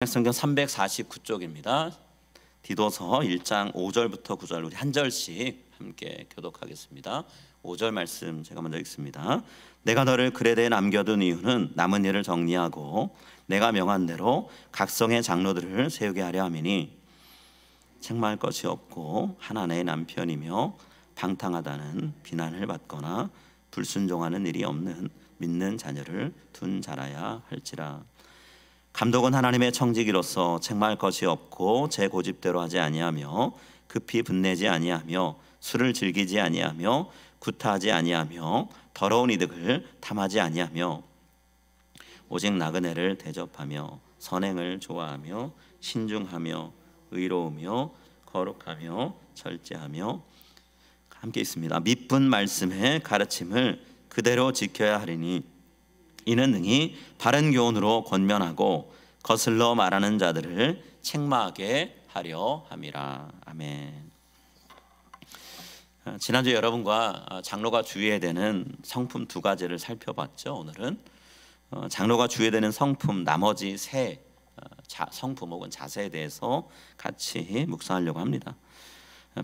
성경 349쪽입니다. 디도서 1장 5절부터 9절 우리 한 절씩 함께 교독하겠습니다. 5절 말씀 제가 먼저 읽습니다. 내가 너를 그레데에 남겨둔 이유는 남은 일을 정리하고 내가 명한 대로 각성의 장로들을 세우게 하려 함이니 책망할 것이 없고 한 아내의 남편이며 방탕하다는 비난을 받거나 불순종하는 일이 없는 믿는 자녀를 둔 자라야 할지라. 감독은 하나님의 청지기로서 책망할 것이 없고 제 고집대로 하지 아니하며 급히 분내지 아니하며 술을 즐기지 아니하며 구타하지 아니하며 더러운 이득을 탐하지 아니하며 오직 나그네를 대접하며 선행을 좋아하며 신중하며 의로우며 거룩하며 절제하며 함께 있습니다. 미쁜 말씀의 가르침을 그대로 지켜야 하리니 이는 능히 바른 교훈으로 권면하고 거슬러 말하는 자들을 책망하게 하려 함이라. 아멘. 지난주 여러분과 장로가 주의해야 되는 성품 두 가지를 살펴봤죠. 오늘은 장로가 주의해야 되는 성품 나머지 세 성품 혹은 자세에 대해서 같이 묵상하려고 합니다.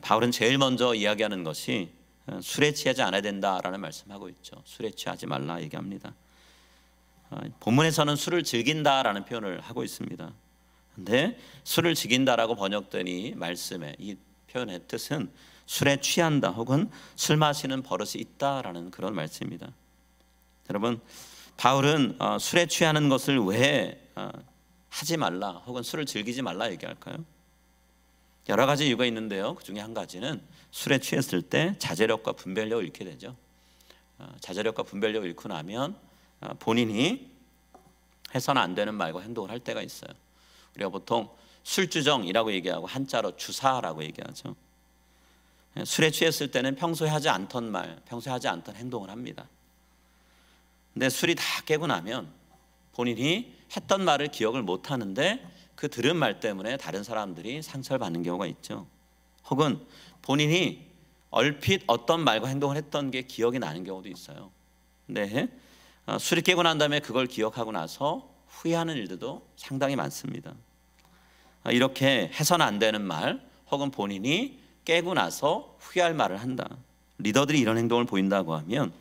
바울은 제일 먼저 이야기하는 것이 술에 취하지 않아야 된다라는 말씀하고 있죠. 술에 취하지 말라 얘기합니다. 본문에서는 술을 즐긴다라는 표현을 하고 있습니다. 그런데 술을 즐긴다라고 번역된 이 말씀의 이 표현의 뜻은 술에 취한다 혹은 술 마시는 버릇이 있다라는 그런 말씀입니다. 여러분, 바울은 술에 취하는 것을 왜 하지 말라 혹은 술을 즐기지 말라 얘기할까요? 여러 가지 이유가 있는데요. 그 중에 한 가지는 술에 취했을 때 자제력과 분별력을 잃게 되죠. 자제력과 분별력을 잃고 나면 본인이 해서는 안 되는 말과 행동을 할 때가 있어요. 우리가 보통 술주정이라고 얘기하고 한자로 주사라고 얘기하죠. 술에 취했을 때는 평소에 하지 않던 말, 평소에 하지 않던 행동을 합니다. 근데 술이 다 깨고 나면 본인이 했던 말을 기억을 못 하는데 그 들은 말 때문에 다른 사람들이 상처를 받는 경우가 있죠. 혹은 본인이 얼핏 어떤 말과 행동을 했던 게 기억이 나는 경우도 있어요. 근데 술이 깨고 난 다음에 그걸 기억하고 나서 후회하는 일들도 상당히 많습니다. 이렇게 해서는 안 되는 말 혹은 본인이 깨고 나서 후회할 말을 한다. 리더들이 이런 행동을 보인다고 하면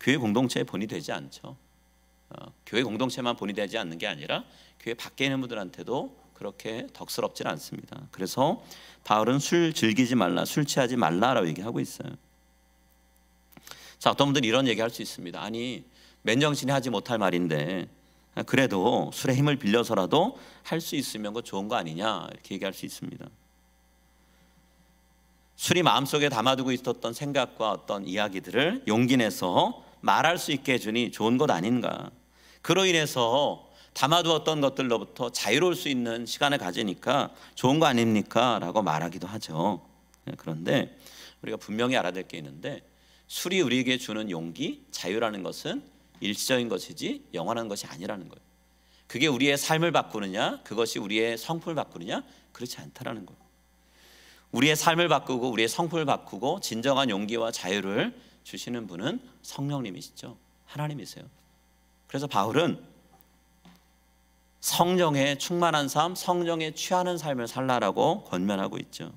교회 공동체에 본이 되지 않죠. 교회 공동체만 본이 되지 않는 게 아니라 교회 밖에 있는 분들한테도 그렇게 덕스럽지 않습니다. 그래서 바울은 술 즐기지 말라, 술 취하지 말라라고 얘기하고 있어요. 자, 어떤 분들은 이런 얘기할 수 있습니다. 아니, 맨정신에 하지 못할 말인데 그래도 술의 힘을 빌려서라도 할 수 있으면 그거 좋은 거 아니냐 이렇게 얘기할 수 있습니다. 술이 마음속에 담아두고 있었던 생각과 어떤 이야기들을 용기 내서 말할 수 있게 해주니 좋은 것 아닌가. 그로 인해서 담아두었던 것들로부터 자유로울 수 있는 시간을 가지니까 좋은 거 아닙니까? 라고 말하기도 하죠. 그런데 우리가 분명히 알아야 될 게 있는데 술이 우리에게 주는 용기, 자유라는 것은 일시적인 것이지 영원한 것이 아니라는 거예요. 그게 우리의 삶을 바꾸느냐, 그것이 우리의 성품을 바꾸느냐, 그렇지 않다라는 거예요. 우리의 삶을 바꾸고 우리의 성품을 바꾸고 진정한 용기와 자유를 주시는 분은 성령님이시죠. 하나님이세요. 그래서 바울은 성령에 충만한 삶, 성령에 취하는 삶을 살라라고 권면하고 있죠.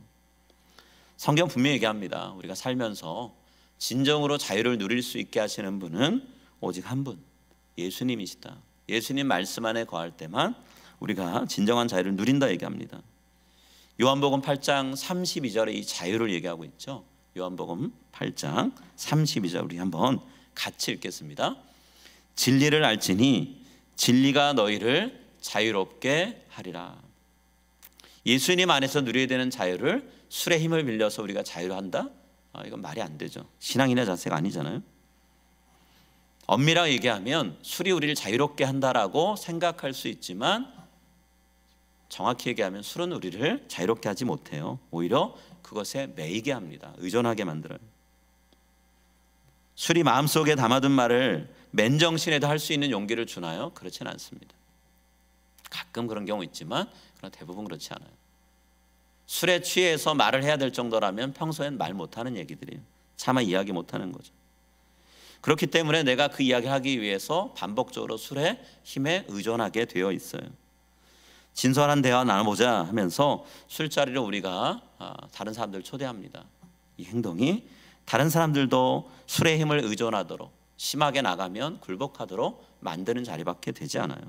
성경 분명히 얘기합니다. 우리가 살면서 진정으로 자유를 누릴 수 있게 하시는 분은 오직 한 분, 예수님이시다. 예수님 말씀 안에 거할 때만 우리가 진정한 자유를 누린다 얘기합니다. 요한복음 8장 32절에 이 자유를 얘기하고 있죠. 요한복음 8장 32절 우리 한번 같이 읽겠습니다. 진리를 알지니 진리가 너희를 자유롭게 하리라. 예수님 안에서 누려야 되는 자유를 술의 힘을 빌려서 우리가 자유를 한다? 이건 말이 안 되죠. 신앙인의 자세가 아니잖아요. 엄밀하게 얘기하면 술이 우리를 자유롭게 한다라고 생각할 수 있지만 정확히 얘기하면 술은 우리를 자유롭게 하지 못해요. 오히려 그것에 매이게 합니다. 의존하게 만들어요. 술이 마음속에 담아둔 말을 맨정신에도 할 수 있는 용기를 주나요? 그렇지는 않습니다. 가끔 그런 경우 있지만 그러나 대부분 그렇지 않아요. 술에 취해서 말을 해야 될 정도라면 평소엔 말 못하는 얘기들이에요. 차마 이야기 못하는 거죠. 그렇기 때문에 내가 그 이야기를 하기 위해서 반복적으로 술의 힘에 의존하게 되어 있어요. 진솔한 대화 나눠보자 하면서 술자리를 우리가 다른 사람들을 초대합니다. 이 행동이 다른 사람들도 술의 힘을 의존하도록, 심하게 나가면 굴복하도록 만드는 자리밖에 되지 않아요.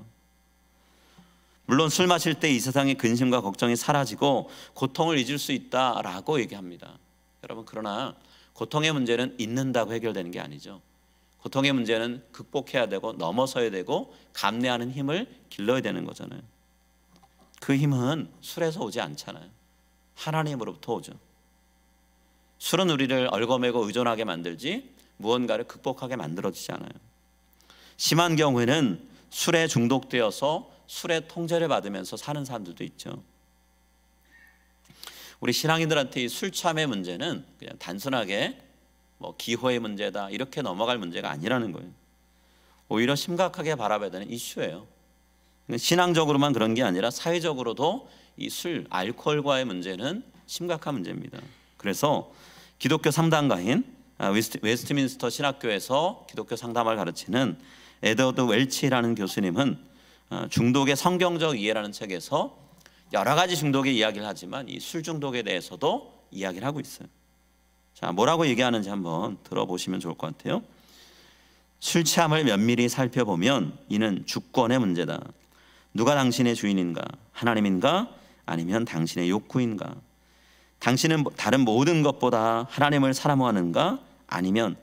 물론 술 마실 때 이 세상의 근심과 걱정이 사라지고 고통을 잊을 수 있다라고 얘기합니다. 여러분, 그러나 고통의 문제는 잊는다고 해결되는 게 아니죠. 고통의 문제는 극복해야 되고 넘어서야 되고 감내하는 힘을 길러야 되는 거잖아요. 그 힘은 술에서 오지 않잖아요. 하나님으로부터 오죠. 술은 우리를 얽어매고 의존하게 만들지 무언가를 극복하게 만들어지지 않아요. 심한 경우에는 술에 중독되어서 술의 통제를 받으면서 사는 사람들도 있죠. 우리 신앙인들한테 이 술 취함의 문제는 그냥 단순하게 기호의 문제다 이렇게 넘어갈 문제가 아니라는 거예요. 오히려 심각하게 바라봐야 되는 이슈예요. 신앙적으로만 그런 게 아니라 사회적으로도 이 술, 알코올과의 문제는 심각한 문제입니다. 그래서 기독교 상담가인 웨스트민스터 신학교에서 기독교 상담을 가르치는 에드워드 웰치라는 교수님은 중독의 성경적 이해라는 책에서 여러 가지 중독의 이야기를 하지만 이 술 중독에 대해서도 이야기를 하고 있어요. 자, 뭐라고 얘기하는지 한번 들어보시면 좋을 것 같아요. 술 취함을 면밀히 살펴보면 이는 주권의 문제다. 누가 당신의 주인인가? 하나님인가? 아니면 당신의 욕구인가? 당신은 다른 모든 것보다 하나님을 사랑하는가? 아니면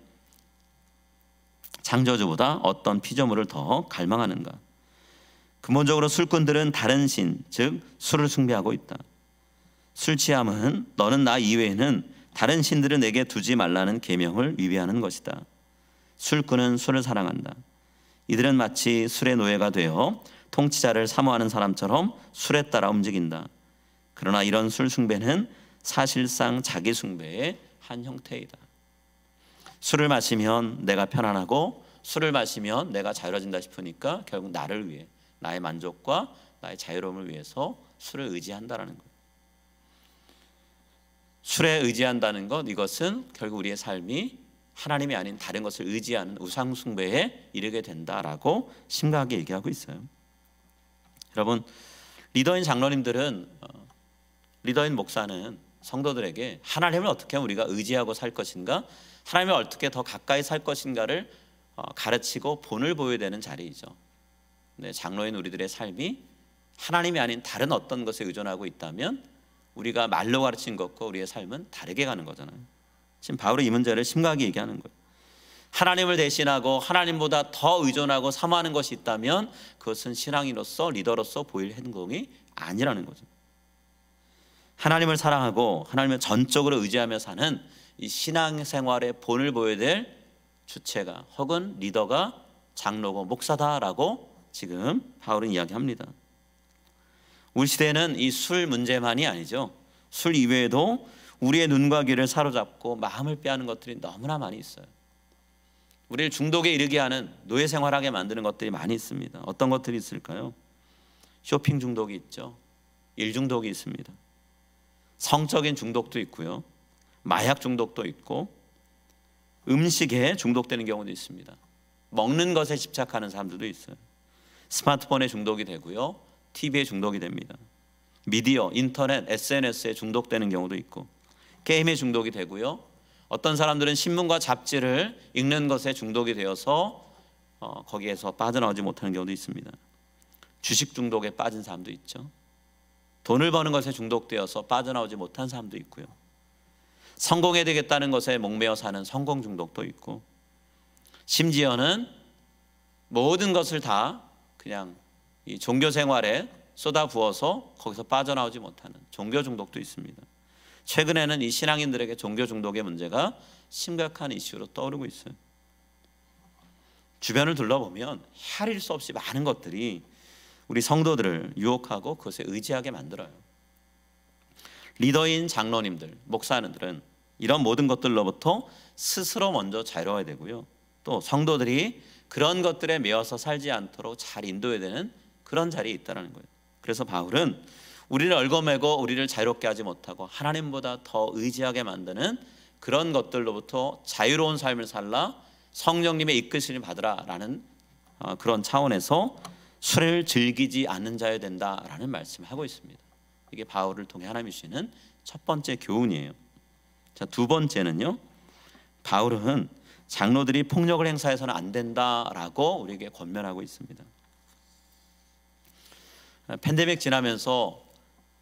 창조주보다 어떤 피조물을 더 갈망하는가? 근본적으로 술꾼들은 다른 신, 즉 술을 숭배하고 있다. 술 취함은 너는 나 이외에는 다른 신들을 내게 두지 말라는 계명을 위배하는 것이다. 술꾼은 술을 사랑한다. 이들은 마치 술의 노예가 되어 통치자를 사모하는 사람처럼 술에 따라 움직인다. 그러나 이런 술 숭배는 사실상 자기 숭배의 한 형태이다. 술을 마시면 내가 편안하고 술을 마시면 내가 자유로워진다 싶으니까 결국 나를 위해, 나의 만족과 나의 자유로움을 위해서 술을 의지한다는 것. 술에 의지한다는 것, 이것은 결국 우리의 삶이 하나님이 아닌 다른 것을 의지하는 우상 숭배에 이르게 된다라고 심각하게 얘기하고 있어요. 여러분, 리더인 장로님들은, 리더인 목사는 성도들에게 하나님을 어떻게 우리가 의지하고 살 것인가, 하나님을 어떻게 더 가까이 살 것인가를 가르치고 본을 보여야 되는 자리이죠. 네, 장로인 우리들의 삶이 하나님이 아닌 다른 어떤 것에 의존하고 있다면 우리가 말로 가르친 것과 우리의 삶은 다르게 가는 거잖아요. 지금 바울이 이 문제를 심각하게 얘기하는 거예요. 하나님을 대신하고 하나님보다 더 의존하고 사모하는 것이 있다면 그것은 신앙인으로서, 리더로서 보일 행동이 아니라는 거죠. 하나님을 사랑하고 하나님을 전적으로 의지하며 사는 이 신앙생활의 본을 보여야 될 주체가 혹은 리더가 장로고 목사다라고 지금 바울은 이야기합니다. 우리 시대에는 이 술 문제만이 아니죠. 술 이외에도 우리의 눈과 귀를 사로잡고 마음을 빼앗는 것들이 너무나 많이 있어요. 우리를 중독에 이르게 하는, 노예 생활하게 만드는 것들이 많이 있습니다. 어떤 것들이 있을까요? 쇼핑 중독이 있죠. 일 중독이 있습니다. 성적인 중독도 있고요. 마약 중독도 있고, 음식에 중독되는 경우도 있습니다. 먹는 것에 집착하는 사람들도 있어요. 스마트폰에 중독이 되고요. TV에 중독이 됩니다. 미디어, 인터넷, SNS에 중독되는 경우도 있고, 게임에 중독이 되고요. 어떤 사람들은 신문과 잡지를 읽는 것에 중독이 되어서 거기에서 빠져나오지 못하는 경우도 있습니다. 주식 중독에 빠진 사람도 있죠. 돈을 버는 것에 중독되어서 빠져나오지 못한 사람도 있고요. 성공해야 되겠다는 것에 목매어 사는 성공 중독도 있고, 심지어는 모든 것을 다 그냥 이 종교 생활에 쏟아 부어서 거기서 빠져나오지 못하는 종교 중독도 있습니다. 최근에는 이 신앙인들에게 종교 중독의 문제가 심각한 이슈로 떠오르고 있어요. 주변을 둘러보면 헤아릴 수 없이 많은 것들이 우리 성도들을 유혹하고 그것에 의지하게 만들어요. 리더인 장로님들, 목사님들은 이런 모든 것들로부터 스스로 먼저 자유로워야 되고요. 또 성도들이 그런 것들에 매여서 살지 않도록 잘 인도해야 되는 그런 자리에 있다는 거예요. 그래서 바울은 우리를 얽어매고 우리를 자유롭게 하지 못하고 하나님보다 더 의지하게 만드는 그런 것들로부터 자유로운 삶을 살라 성령님의 이끄심을 받으라 라는 그런 차원에서 술을 즐기지 않는 자여야 된다라는 말씀을 하고 있습니다. 이게 바울을 통해 하나님이 주시는 첫 번째 교훈이에요. 자, 두 번째는요, 바울은 장로들이 폭력을 행사해서는 안 된다라고 우리에게 권면하고 있습니다. 팬데믹 지나면서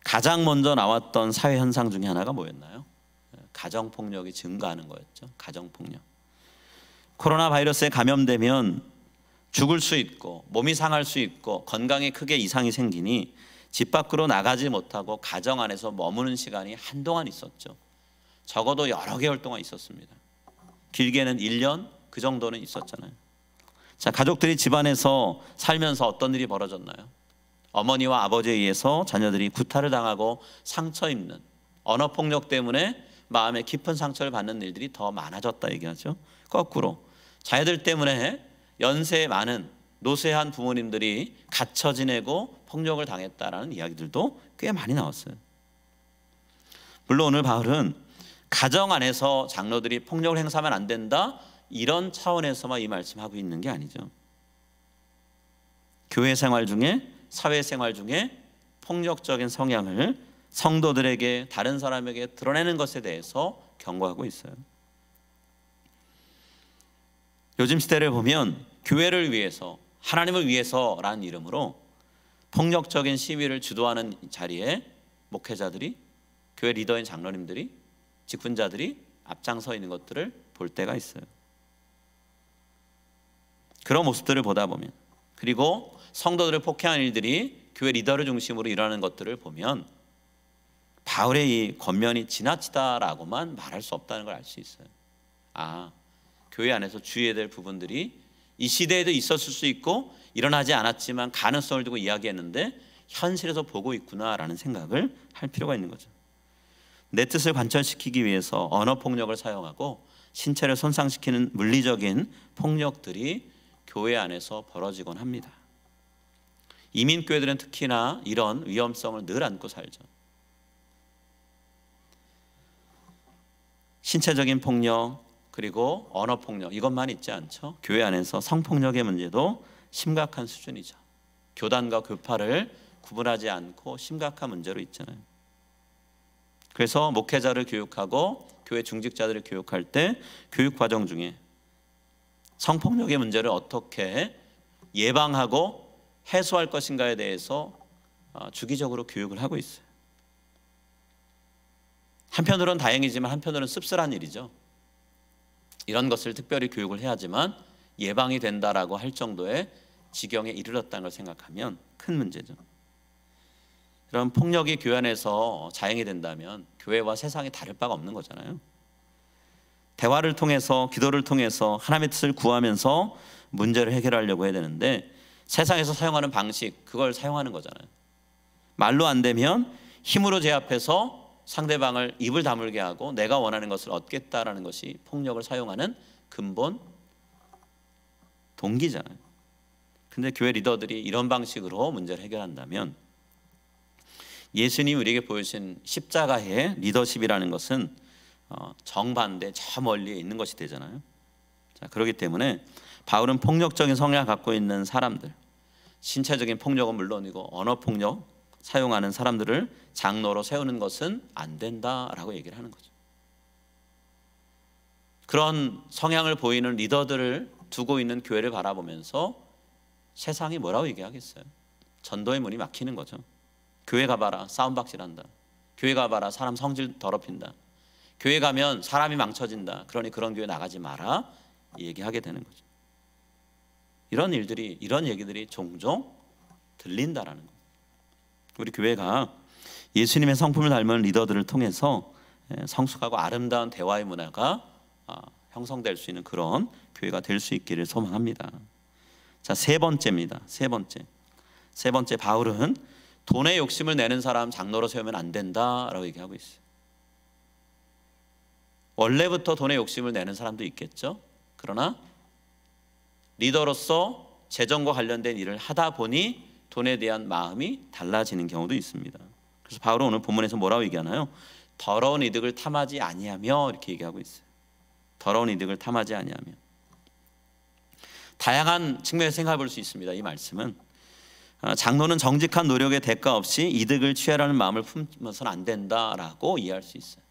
가장 먼저 나왔던 사회 현상 중에 하나가 뭐였나요? 가정폭력이 증가하는 거였죠. 가정폭력. 코로나 바이러스에 감염되면 죽을 수 있고 몸이 상할 수 있고 건강에 크게 이상이 생기니 집 밖으로 나가지 못하고 가정 안에서 머무는 시간이 한동안 있었죠. 적어도 여러 개월 동안 있었습니다. 길게는 1년 그 정도는 있었잖아요. 자, 가족들이 집안에서 살면서 어떤 일이 벌어졌나요? 어머니와 아버지에 의해서 자녀들이 구타를 당하고 상처 입는, 언어폭력 때문에 마음에 깊은 상처를 받는 일들이 더 많아졌다 얘기하죠. 거꾸로 자녀들 때문에 연세 많은 노쇠한 부모님들이 갇혀 지내고 폭력을 당했다라는 이야기들도 꽤 많이 나왔어요. 물론 오늘 바울은 가정 안에서 장로들이 폭력을 행사하면 안 된다 이런 차원에서만 이 말씀하고 있는 게 아니죠. 교회 생활 중에, 사회생활 중에 폭력적인 성향을 성도들에게, 다른 사람에게 드러내는 것에 대해서 경고하고 있어요. 요즘 시대를 보면 교회를 위해서, 하나님을 위해서라는 이름으로 폭력적인 시위를 주도하는 자리에 목회자들이, 교회 리더인 장로님들이, 직분자들이 앞장서 있는 것들을 볼 때가 있어요. 그런 모습들을 보다 보면, 그리고 성도들을 폭행하는 일들이 교회 리더를 중심으로 일어나는 것들을 보면 바울의 이 권면이 지나치다라고만 말할 수 없다는 걸 알 수 있어요. 아, 교회 안에서 주의해야 될 부분들이 이 시대에도 있었을 수 있고 일어나지 않았지만 가능성을 두고 이야기했는데 현실에서 보고 있구나라는 생각을 할 필요가 있는 거죠. 내 뜻을 관철시키기 위해서 언어폭력을 사용하고 신체를 손상시키는 물리적인 폭력들이 교회 안에서 벌어지곤 합니다. 이민교회들은 특히나 이런 위험성을 늘 안고 살죠. 신체적인 폭력, 그리고 언어폭력, 이것만 있지 않죠. 교회 안에서 성폭력의 문제도 심각한 수준이죠. 교단과 교파를 구분하지 않고 심각한 문제로 있잖아요. 그래서 목회자를 교육하고 교회 중직자들을 교육할 때 교육 과정 중에 성폭력의 문제를 어떻게 예방하고 해소할 것인가에 대해서 주기적으로 교육을 하고 있어요. 한편으로는 다행이지만 한편으로는 씁쓸한 일이죠. 이런 것을 특별히 교육을 해야지만 예방이 된다라고 할 정도의 지경에 이르렀다는 걸 생각하면 큰 문제죠. 이런 폭력이 교회 안에서 자행이 된다면 교회와 세상이 다를 바가 없는 거잖아요. 대화를 통해서, 기도를 통해서 하나님의 뜻을 구하면서 문제를 해결하려고 해야 되는데 세상에서 사용하는 방식, 그걸 사용하는 거잖아요. 말로 안 되면 힘으로 제압해서 상대방을 입을 다물게 하고 내가 원하는 것을 얻겠다라는 것이 폭력을 사용하는 근본 동기잖아요. 근데 교회 리더들이 이런 방식으로 문제를 해결한다면 예수님이 우리에게 보여주신 십자가의 리더십이라는 것은 정반대, 저 멀리에 있는 것이 되잖아요. 자, 그렇기 때문에 바울은 폭력적인 성향을 갖고 있는 사람들, 신체적인 폭력은 물론이고 언어폭력 사용하는 사람들을 장로로 세우는 것은 안 된다라고 얘기를 하는 거죠. 그런 성향을 보이는 리더들을 두고 있는 교회를 바라보면서 세상이 뭐라고 얘기하겠어요? 전도의 문이 막히는 거죠. 교회 가봐라, 싸움박질한다. 교회 가봐라, 사람 성질 더럽힌다. 교회 가면 사람이 망쳐진다. 그러니 그런 교회 나가지 마라, 얘기하게 되는 거죠. 이런 일들이, 이런 얘기들이 종종 들린다라는 거예요. 우리 교회가 예수님의 성품을 닮은 리더들을 통해서 성숙하고 아름다운 대화의 문화가 형성될 수 있는 그런 교회가 될 수 있기를 소망합니다. 자, 세 번째입니다. 세 번째 바울은 돈의 욕심을 내는 사람 장로로 세우면 안 된다라고 얘기하고 있어요. 원래부터 돈의 욕심을 내는 사람도 있겠죠. 그러나 리더로서 재정과 관련된 일을 하다 보니 돈에 대한 마음이 달라지는 경우도 있습니다. 그래서 바울은 오늘 본문에서 뭐라고 얘기하나요? 더러운 이득을 탐하지 아니하며, 이렇게 얘기하고 있어요. 더러운 이득을 탐하지 아니하며. 다양한 측면에서 생각해 볼 수 있습니다. 이 말씀은 장로는 정직한 노력의 대가 없이 이득을 취하라는 마음을 품어서는 안 된다라고 이해할 수 있어요.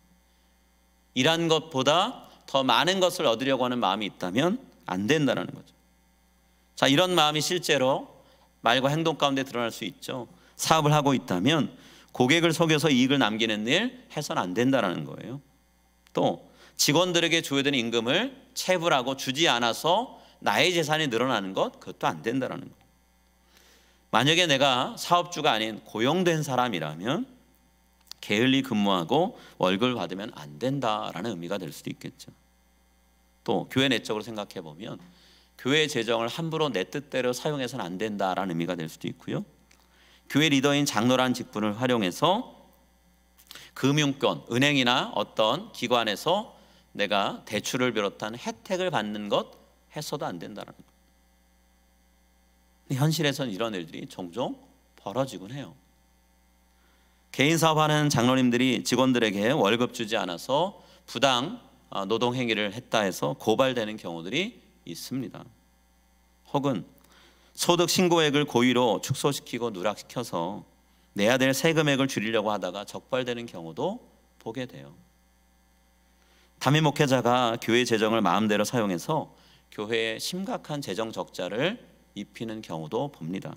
일한 것보다 더 많은 것을 얻으려고 하는 마음이 있다면 안 된다는 거죠. 자, 이런 마음이 실제로 말과 행동 가운데 드러날 수 있죠. 사업을 하고 있다면 고객을 속여서 이익을 남기는 일 해서는 안 된다는 거예요. 또 직원들에게 줘야 되는 임금을 체불하고 주지 않아서 나의 재산이 늘어나는 것, 그것도 안 된다는 거예요. 만약에 내가 사업주가 아닌 고용된 사람이라면 게을리 근무하고 월급을 받으면 안 된다라는 의미가 될 수도 있겠죠. 또 교회 내적으로 생각해 보면 교회 재정을 함부로 내 뜻대로 사용해서는 안 된다라는 의미가 될 수도 있고요. 교회 리더인 장로라는 직분을 활용해서 금융권, 은행이나 어떤 기관에서 내가 대출을 비롯한 혜택을 받는 것 해서도 안 된다는 거예요. 현실에서는 이런 일들이 종종 벌어지곤 해요. 개인 사업하는 장로님들이 직원들에게 월급 주지 않아서 부당 노동 행위를 했다 해서 고발되는 경우들이 있습니다. 혹은 소득 신고액을 고의로 축소시키고 누락시켜서 내야 될 세금액을 줄이려고 하다가 적발되는 경우도 보게 돼요. 담임 목회자가 교회 재정을 마음대로 사용해서 교회에 심각한 재정 적자를 입히는 경우도 봅니다.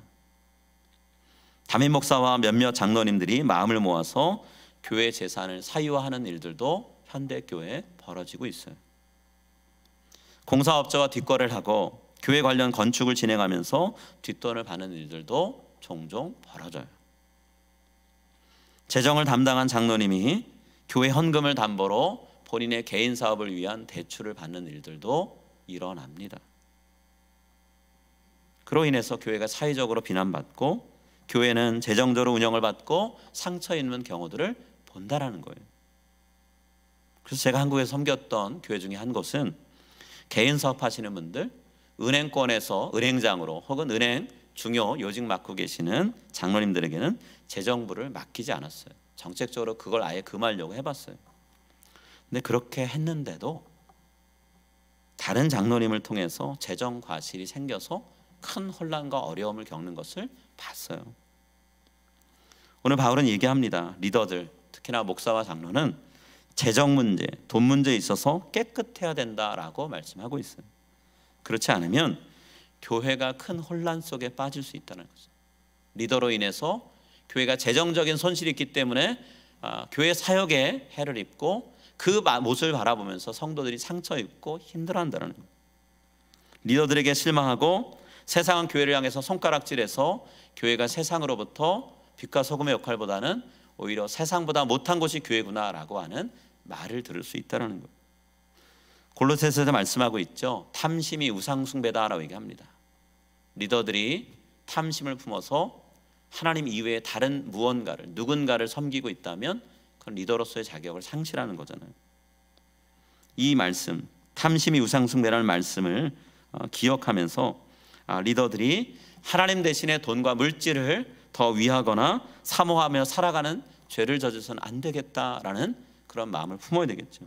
담임 목사와 몇몇 장로님들이 마음을 모아서 교회 재산을 사유화하는 일들도 현대교회에 벌어지고 있어요. 공사업자와 뒷거래를 하고 교회 관련 건축을 진행하면서 뒷돈을 받는 일들도 종종 벌어져요. 재정을 담당한 장로님이 교회 헌금을 담보로 본인의 개인 사업을 위한 대출을 받는 일들도 일어납니다. 그로 인해서 교회가 사회적으로 비난받고 교회는 재정적으로 운영을 받고 상처 입는 경우들을 본다라는 거예요. 그래서 제가 한국에서 섬겼던 교회 중에 한 곳은 개인 사업하시는 분들, 은행권에서 은행장으로 혹은 은행 중요 요직 맡고 계시는 장로님들에게는 재정부를 맡기지 않았어요. 정책적으로 그걸 아예 금하려고 해봤어요. 근데 그렇게 했는데도 다른 장로님을 통해서 재정 과실이 생겨서 큰 혼란과 어려움을 겪는 것을 봤어요. 오늘 바울은 얘기합니다. 리더들, 특히나 목사와 장로는 재정 문제, 돈 문제에 있어서 깨끗해야 된다라고 말씀하고 있어요. 그렇지 않으면 교회가 큰 혼란 속에 빠질 수 있다는 거죠. 리더로 인해서 교회가 재정적인 손실이 있기 때문에 교회 사역에 해를 입고 그 모습을 바라보면서 성도들이 상처 입고 힘들어한다는 거예요. 리더들에게 실망하고 세상은 교회를 향해서 손가락질해서 교회가 세상으로부터 빛과 소금의 역할보다는 오히려 세상보다 못한 곳이 교회구나라고 하는 말을 들을 수 있다는 거예요. 골로새서에서 말씀하고 있죠. 탐심이 우상숭배다라고 얘기합니다. 리더들이 탐심을 품어서 하나님 이외에 다른 무언가를, 누군가를 섬기고 있다면 그건 리더로서의 자격을 상실하는 거잖아요. 이 말씀, 탐심이 우상숭배라는 말씀을 기억하면서 리더들이 하나님 대신에 돈과 물질을 더 위하거나 사모하며 살아가는 죄를 저질러서는 안 되겠다라는 그런 마음을 품어야 되겠죠.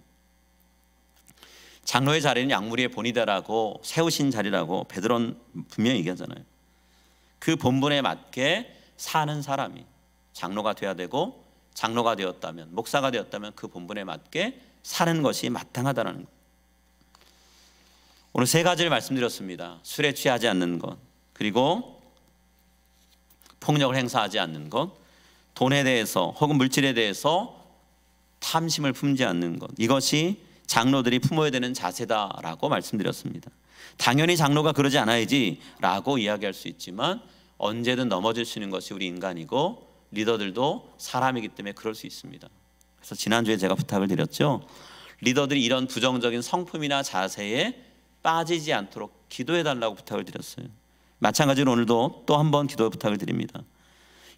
장로의 자리는 양무리의 본이다라고 세우신 자리라고 베드로는 분명히 얘기하잖아요. 그 본분에 맞게 사는 사람이 장로가 돼야 되고, 장로가 되었다면, 목사가 되었다면 그 본분에 맞게 사는 것이 마땅하다는 거예요. 오늘 세 가지를 말씀드렸습니다. 술에 취하지 않는 것, 그리고 폭력을 행사하지 않는 것, 돈에 대해서 혹은 물질에 대해서 탐심을 품지 않는 것, 이것이 장로들이 품어야 되는 자세다라고 말씀드렸습니다. 당연히 장로가 그러지 않아야지 라고 이야기할 수 있지만 언제든 넘어질 수 있는 것이 우리 인간이고 리더들도 사람이기 때문에 그럴 수 있습니다. 그래서 지난주에 제가 부탁을 드렸죠. 리더들이 이런 부정적인 성품이나 자세에 빠지지 않도록 기도해 달라고 부탁을 드렸어요. 마찬가지로 오늘도 또 한 번 기도 부탁을 드립니다.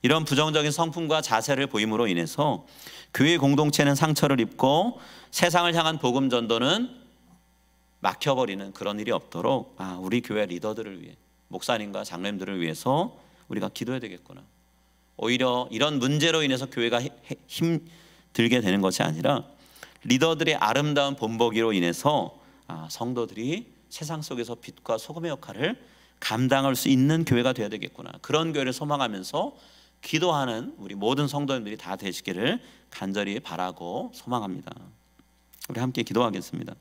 이런 부정적인 성품과 자세를 보임으로 인해서 교회 공동체는 상처를 입고 세상을 향한 복음 전도는 막혀버리는 그런 일이 없도록 우리 교회 리더들을 위해, 목사님과 장로님들을 위해서 우리가 기도해야 되겠구나. 오히려 이런 문제로 인해서 교회가 힘들게 되는 것이 아니라 리더들의 아름다운 본보기로 인해서 성도들이 세상 속에서 빛과 소금의 역할을 감당할 수 있는 교회가 되어야 되겠구나. 그런 교회를 소망하면서 기도하는 우리 모든 성도님들이 다 되시기를 간절히 바라고 소망합니다. 우리 함께 기도하겠습니다.